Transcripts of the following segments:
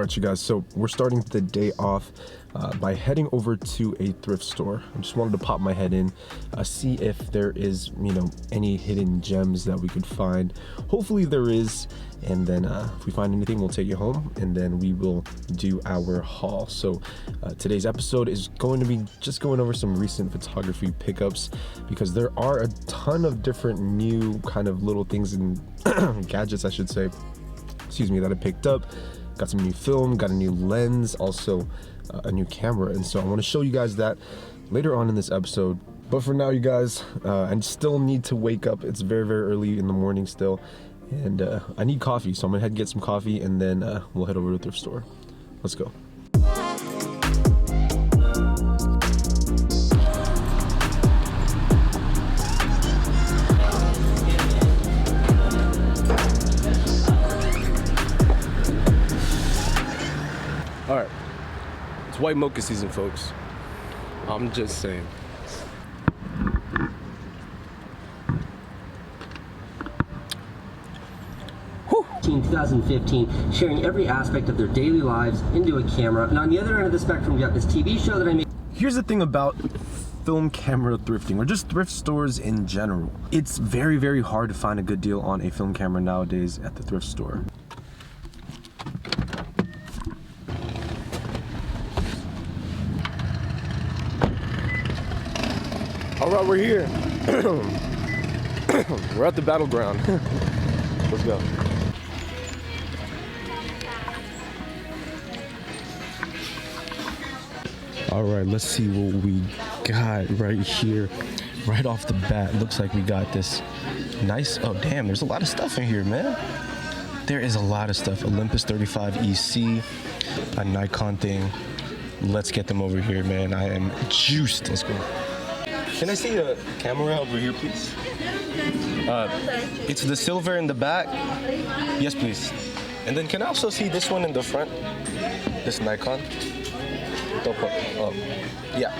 Alright you guys, so we're starting the day off by heading over to a thrift store. I just wanted to pop my head in, see if there is, any hidden gems that we could find. Hopefully there is, and then if we find anything, we'll take it home, and then we will do our haul. So today's episode is going to be just going over some recent photography pickups, because there are a ton of different new kind of little things and gadgets, I should say, that I picked up. Got some new film, got a new lens, also a new camera, and so I want to show you guys that later on in this episode. But for now, you guys, I still need to wake up. It's very, very early in the morning still, and I need coffee, so I'm gonna head and get some coffee, and then we'll head over to the thrift store. Let's go. All right, it's white mocha season, folks. I'm just saying. In 2015, sharing every aspect of their daily lives into a camera. And on the other end of the spectrum, we got this TV show that I made. Here's the thing about film camera thrifting, or just thrift stores in general. It's very, very hard to find a good deal on a film camera nowadays at the thrift store. All right, we're here. We're at the battleground. Let's go. All right, let's see what we got right here. Right off the bat, looks like we got this nice, oh damn, there's a lot of stuff in here, man. There is a lot of stuff. Olympus 35 EC, a Nikon thing. Let's get them over here, man. I am juiced. Let's go. Can I see a camera over here, please? It's the silver in the back. Yes, please. And then can I also see this one in the front? This Nikon. Don't put, oh, yeah.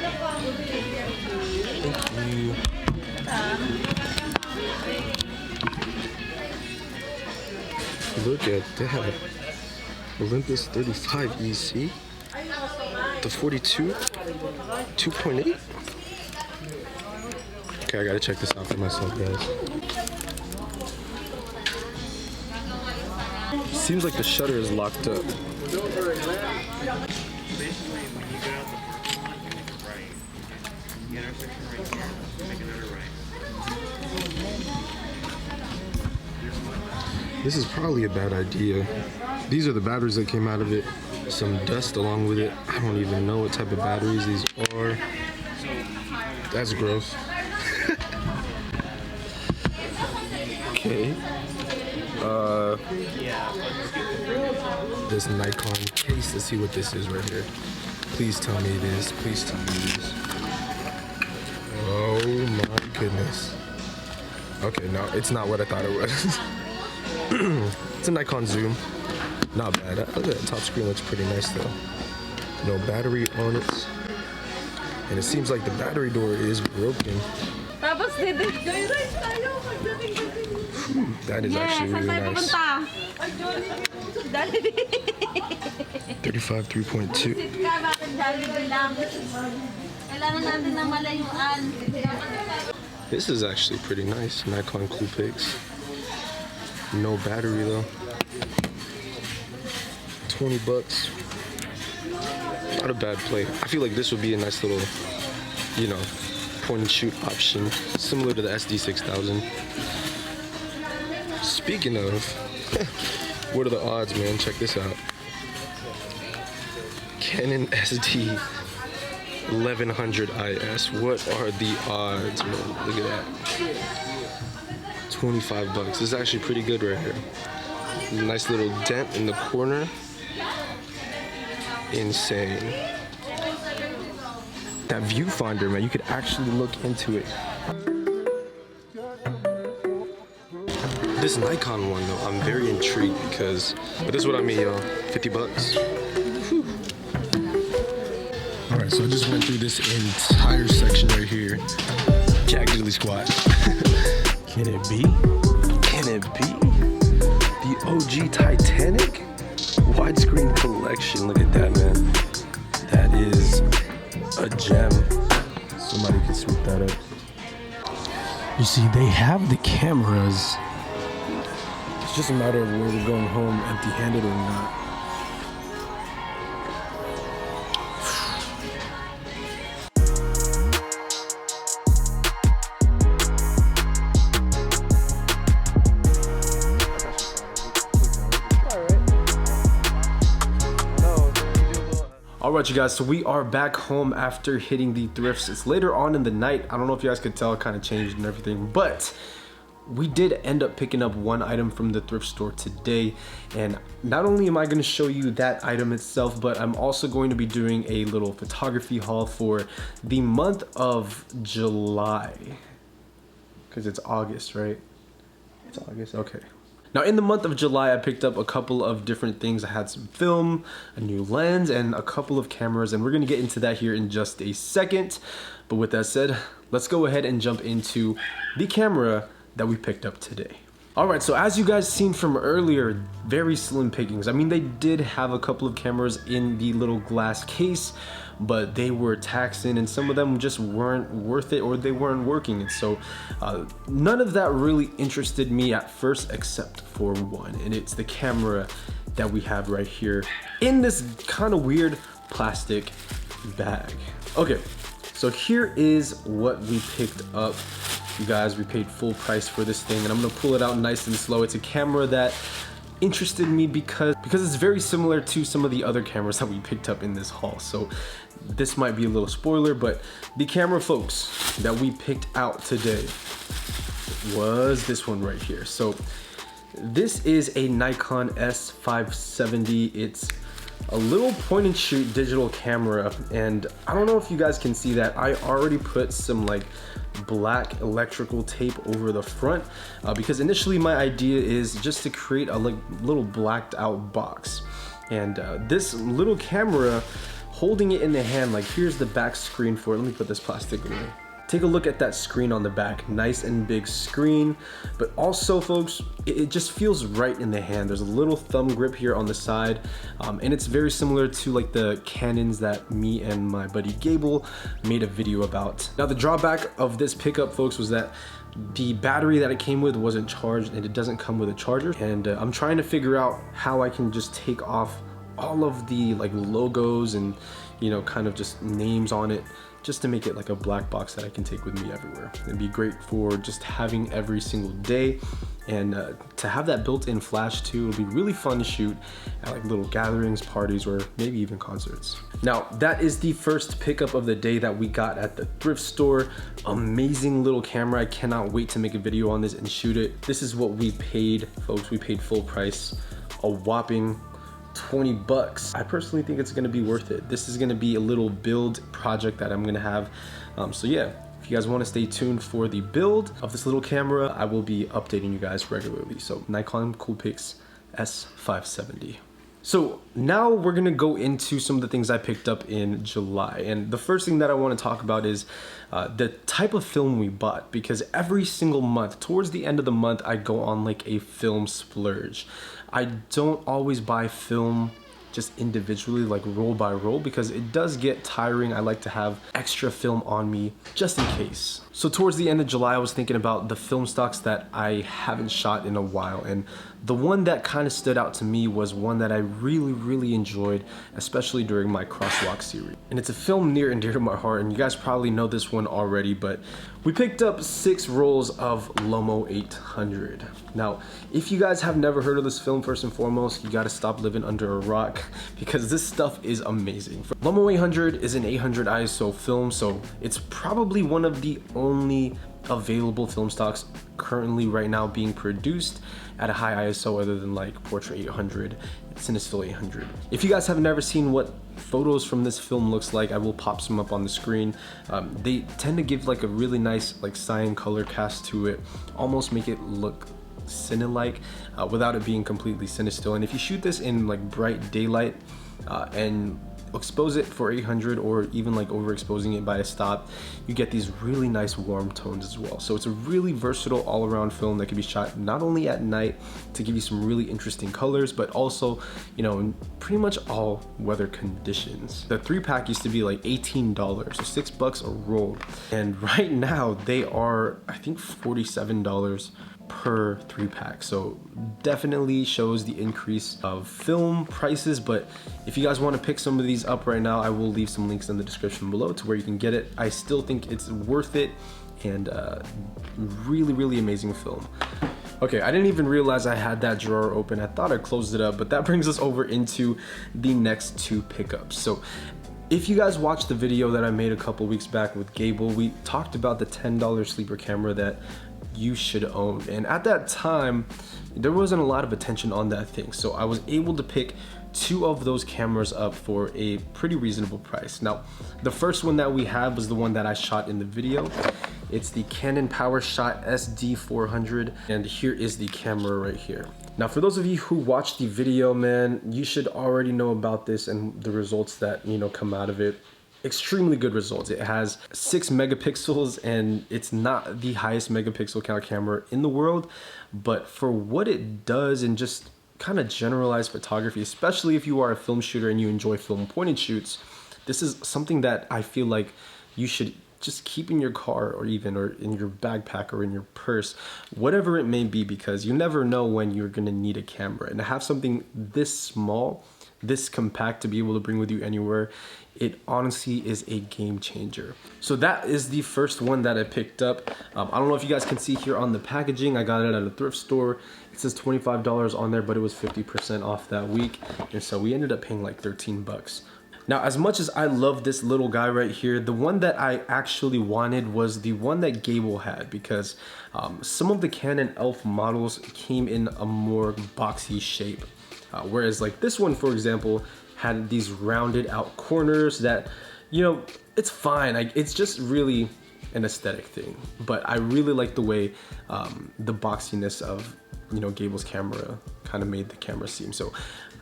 Thank you. Look at that. Olympus 35 EC. The 42, 2.8. Okay, I gotta check this out for myself, guys. Seems like the shutter is locked up. Basically, when you get out the front line, you make a right. The intersection right here, you make another right. This is probably a bad idea. These are the batteries that came out of it. Some dust along with it. I don't even know what type of batteries these are. That's gross. Okay. This Nikon case. Let's see what this is right here. Please tell me this. Please tell me this. Oh my goodness. Okay, no, it's not what I thought it was. It's a Nikon Zoom. Not bad. Look at that top screen, looks pretty nice though. No battery on it. And it seems like the battery door is broken. That is actually really nice. 35 3.2. This is actually pretty nice. Nikon Coolpix. No battery though. 20 bucks. Not a bad play. I feel like this would be a nice little, point and shoot option, similar to the SD6000. Speaking of, what are the odds, man? Check this out. Canon SD 1100 IS. What are the odds, man? Look at that. 25 bucks. This is actually pretty good right here. Nice little dent in the corner. Insane. That viewfinder, man, you could actually look into it. This Nikon one though, I'm very intrigued because, but this is what I mean, y'all. 50 bucks. Whew. All right, so I just went through this entire section right here. Jack Diddley Squat. Can it be? Can it be? The OG Titanic? widescreen collection. Look at that, man. That is a gem. Somebody can swoop that up. You see, they have the cameras. It's just a matter of where we're going home, empty-handed or not. Alright, you guys, so we are back home after hitting the thrifts. It's later on in the night. I don't know if you guys could tell, it kind of changed and everything, but we did end up picking up one item from the thrift store today. And not only am I going to show you that item itself, but I'm also going to be doing a little photography haul for the month of July. Because it's August, right? It's August, okay. Now in the month of July, I picked up a couple of different things. I had some film, a new lens, and a couple of cameras, and we're gonna get into that here in just a second. But with that said, let's go ahead and jump into the camera that we picked up today. Alright, so as you guys seen from earlier, very slim pickings. I mean, they did have a couple of cameras in the little glass case, but they were taxing and some of them just weren't worth it, or they weren't working. And so none of that really interested me at first, except for one, and it's the camera that we have right here in this kind of weird plastic bag. Okay, so here is what we picked up. You guys, we paid full price for this thing, and I'm gonna pull it out nice and slow. It's a camera that interested me because it's very similar to some of the other cameras that we picked up in this haul. So this might be a little spoiler, but the camera, folks, that we picked out today was this one right here. So this is a Nikon S570. It's a little point and shoot digital camera, and I don't know if you guys can see that. I already put some like black electrical tape over the front because initially my idea is just to create a little blacked out box. And this little camera, holding it in the hand, like here's the back screen for it. Let me put this plastic away. Take a look at that screen on the back, nice and big screen, but also folks, it just feels right in the hand. There's a little thumb grip here on the side, and it's very similar to like the Canons that me and my buddy Gable made a video about. Now the drawback of this pickup, folks, was that the battery that it came with wasn't charged, and it doesn't come with a charger. And I'm trying to figure out how I can just take off all of the like logos and, you know, kind of just names on it, just to make it like a black box that I can take with me everywhere. It'd be great for just having every single day, and to have that built-in flash too. It'll be really fun to shoot at like little gatherings, parties, or maybe even concerts. Now that is the first pickup of the day that we got at the thrift store. Amazing little camera. I cannot wait to make a video on this and shoot it. This is what we paid, folks. We paid full price, a whopping 20 bucks. I personally think it's gonna be worth it. This is gonna be a little build project that I'm gonna have. So yeah, if you guys wanna stay tuned for the build of this little camera, I will be updating you guys regularly. So Nikon Coolpix S570. So now we're gonna go into some of the things I picked up in July. And the first thing that I wanna talk about is the type of film we bought, because every single month, towards the end of the month, I go on like a film splurge. I don't always buy film just individually, like roll by roll, because it does get tiring. I like to have extra film on me just in case. So towards the end of July, I was thinking about the film stocks that I haven't shot in a while, and the one that kind of stood out to me was one that I really enjoyed, especially during my crosswalk series. And it's a film near and dear to my heart, and you guys probably know this one already, but we picked up 6 rolls of Lomo 800. Now, if you guys have never heard of this film, first and foremost, you gotta stop living under a rock, because this stuff is amazing. Lomo 800 is an 800 ISO film, so it's probably one of the only available film stocks currently right now being produced at a high ISO other than like Portrait 800, Cinestill 800. If you guys have never seen what photos from this film looks like, I will pop some up on the screen. They tend to give like a really nice like cyan color cast to it, almost make it look cine-like without it being completely Cinestill. And if you shoot this in like bright daylight and expose it for 800 or even like overexposing it by a stop, you get these really nice warm tones as well. So it's a really versatile all-around film that can be shot not only at night to give you some really interesting colors, but also, you know, in pretty much all weather conditions. The 3-pack used to be like $18, so $6 a roll, and right now they are, I think, $47 per 3-pack. So definitely shows the increase of film prices. But if you guys want to pick some of these up right now, I will leave some links in the description below to where you can get it. I still think it's worth it, and really amazing film. Okay, I didn't even realize I had that drawer open. I thought I closed it up, but that brings us over into the next 2 pickups. So if you guys watched the video that I made a couple weeks back with Gable, we talked about the $10 sleeper camera that you should own, and at that time there wasn't a lot of attention on that thing, so I was able to pick 2 of those cameras up for a pretty reasonable price. Now, the first one that we have was the one that I shot in the video. It's the Canon PowerShot SD400, and here is the camera right here. Now, for those of you who watched the video, man, you should already know about this and the results that, you know, come out of it. Extremely good results. It has 6 megapixels, and it's not the highest megapixel count camera in the world, but for what it does and just kind of generalized photography, especially if you are a film shooter and you enjoy film point-and shoots, this is something that I feel like you should just keep in your car, or even in your backpack or in your purse, whatever it may be, because you never know when you're gonna need a camera. And to have something this small, this compact, to be able to bring with you anywhere, it honestly is a game changer. So that is the first one that I picked up. I don't know if you guys can see here on the packaging, I got it at a thrift store. It says $25 on there, but it was 50% off that week, and so we ended up paying like 13 bucks. Now, as much as I love this little guy right here, the one that I actually wanted was the one that Gable had, because some of the Canon ELPH models came in a more boxy shape. Whereas like this one, for example, had these rounded out corners that, you know, it's fine. It's just really an aesthetic thing. But I really like the way the boxiness of, you know, Gable's camera kind of made the camera seem. So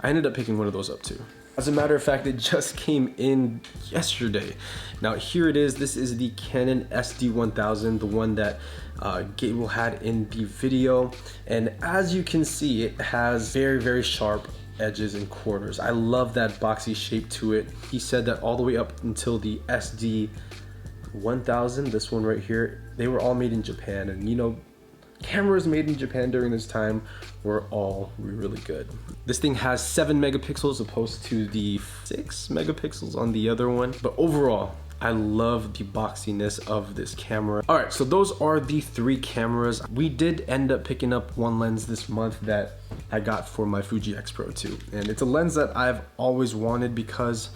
I ended up picking one of those up too. As a matter of fact, it just came in yesterday. Now here it is. This is the Canon SD1000, the one that Gable had in the video. And as you can see, it has very sharp edges and corners. I love that boxy shape to it. He said that all the way up until the SD1000, this one right here, they were all made in Japan. And you know, cameras made in Japan during this time were all really good. This thing has 7 megapixels opposed to the 6 megapixels on the other one. But overall, I love the boxiness of this camera. All right, so those are the 3 cameras. We did end up picking up one lens this month that I got for my Fuji X Pro 2. And it's a lens that I've always wanted because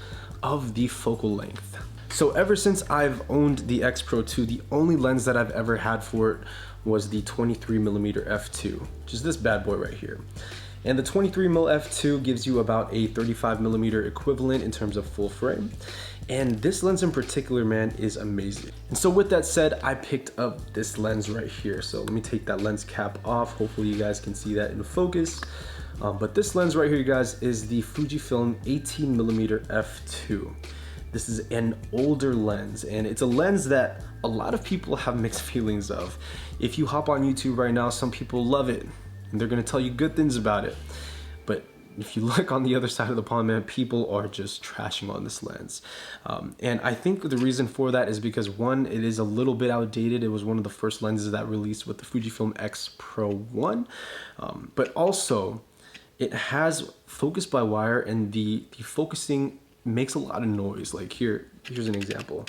of the focal length. So ever since I've owned the X Pro 2, the only lens that I've ever had for it was the 23mm f2, which is this bad boy right here. And the 23mm f2 gives you about a 35mm equivalent in terms of full frame. And this lens in particular, man, is amazing. And so with that said, I picked up this lens right here. So let me take that lens cap off. Hopefully you guys can see that in focus. But this lens right here, guys, is the Fujifilm 18mm f2. This is an older lens, and it's a lens that a lot of people have mixed feelings of. If you hop on YouTube right now, some people love it, and they're gonna tell you good things about it. But if you look on the other side of the pond, man, people are just trashing on this lens. And I think the reason for that is because, one, it is a little bit outdated. It was one of the first lenses that released with the Fujifilm X Pro 1. But also, it has focus by wire, and the focusing makes a lot of noise. Like here's an example.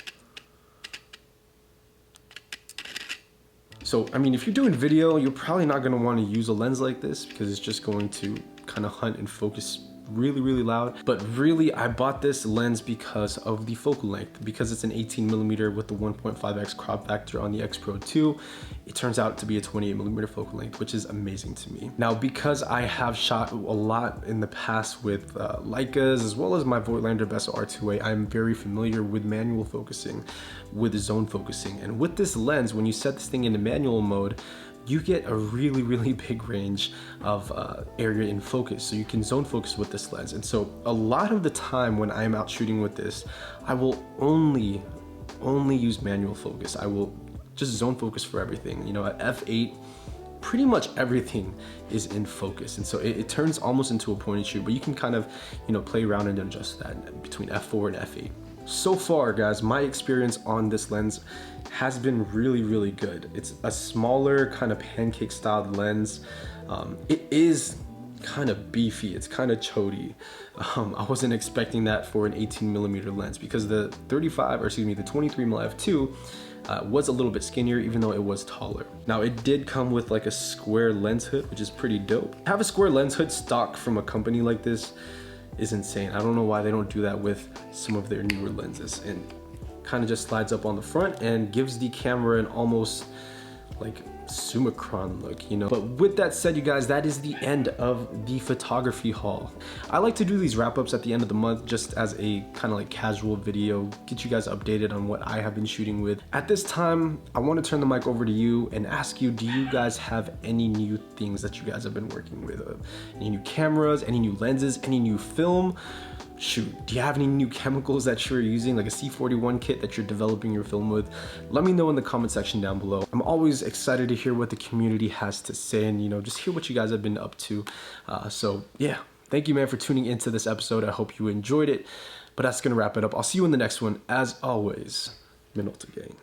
So I mean, if you're doing video, you're probably not going to want to use a lens like this because it's just going to kind of hunt and focus really loud. But really, I bought this lens because of the focal length, because it's an 18mm with the 1.5x crop factor on the X Pro 2. It turns out to be a 28mm focal length, which is amazing to me. Now, because I have shot a lot in the past with Leicas as well as my Voigtlander Bessa R2A, I'm very familiar with manual focusing, with zone focusing. And with this lens, when you set this thing into manual mode, you get a really big range of area in focus, so you can zone focus with this lens. And so a lot of the time when I'm out shooting with this, I will only use manual focus. I will just zone focus for everything. You know, at f8, pretty much everything is in focus, and so it turns almost into a point and shoot, but you can kind of, you know, play around and adjust that between f4 and f8. So far, guys, my experience on this lens has been really good. It's a smaller kind of pancake styled lens. It is kind of beefy, it's kind of chody. I wasn't expecting that for an 18mm lens, because the 23mm f2 was a little bit skinnier, even though it was taller. Now, it did come with like a square lens hood, which is pretty dope. Have a square lens hood stock from a company like this is insane. I don't know why they don't do that with some of their newer lenses, and kind of just slides up on the front and gives the camera an almost like Summicron look, you know. But with that said, you guys, that is the end of the photography haul. I like to do these wrap-ups at the end of the month just as a kind of like casual video, get you guys updated on what I have been shooting with. At this time, I want to turn the mic over to you and ask you, do you guys have any new things that you guys have been working with? Any new cameras, any new lenses, any new film? Shoot, do you have any new chemicals that you're using, like a C41 kit that you're developing your film with? Let me know in the comment section down below. I'm always excited to hear what the community has to say, and, you know, just hear what you guys have been up to. So yeah, thank you, man, for tuning into this episode. I hope you enjoyed it, but that's gonna wrap it up. I'll see you in the next one. As always, Minolta Gang.